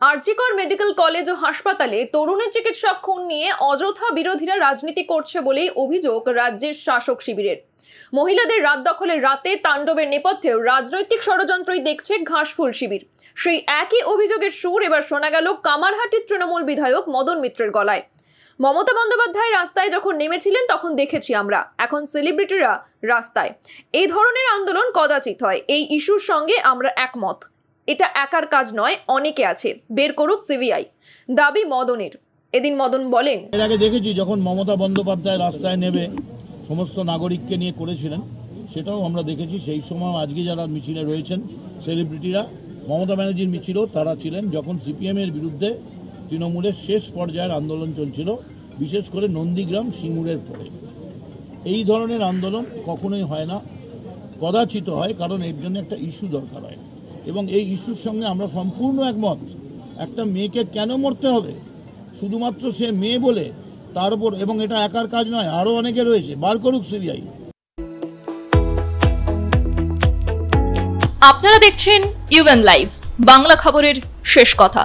RG Kar medical college ও হাসপাতালে তরুণের চিকিৎসক খুন নিয়ে অযথা বিরোধীরা রাজনীতি করছে বলেই অভিযোগ রাজ্যের শাসক শিবিরের। মহিলাদের রাত দখলের রাতে তাণ্ডবের নেপথ্যেও রাজনৈতিক ষড়যন্ত্রই দেখছে ঘাসফুল শিবির। সেই একই অভিযোগের সুর এবার শোনা গেল কামারহাটির তৃণমূল বিধায়ক মদন মিত্রের গলায়। মমতা বন্দ্যোপাধ্যায় রাস্তায় যখন নেমেছিলেন তখন দেখেছি আমরা, এখন সেলিব্রিটিরা রাস্তায়। এই ধরনের আন্দোলন কদাচিৎ হয়, এই ইস্যুর সঙ্গে আমরা একমত। এটা একার কাজ নয়, অনেকে আছে, বের করুক সিবিআই, দাবি মদনের। এদিন মদন বলেন, এর আগে দেখেছি যখন মমতা বন্দ্যোপাধ্যায় রাস্তায় নেমে সমস্ত নাগরিককে নিয়ে করেছিলেন, সেটাও আমরা দেখেছি। সেই সময় আজকে যারা মিছিলে রয়েছেন সেলিব্রিটিরা, মমতা ব্যানার্জির মিছিলও তারা ছিলেন যখন সিপিএমের বিরুদ্ধে তৃণমূলের শেষ পর্যায়ের আন্দোলন চলছিল, বিশেষ করে নন্দীগ্রাম সিঙ্গুরের পরে। এই ধরনের আন্দোলন কখনোই হয় না, কদাচিৎ হয়, কারণ এর জন্য একটা ইস্যু দরকার হয় এবং এই ইস্যুর সঙ্গে আমরা সম্পূর্ণ একমত। একটা মেয়েকে কেন মরতে হবে শুধুমাত্র সে মেয়ে বলে, তার উপর, এবং এটা একার কাজ নয়, আরও অনেকে রয়েছে, বার করুক সিবিআই। আপনারা দেখছেন ইউএন লাইভ, বাংলা খবরের শেষ কথা।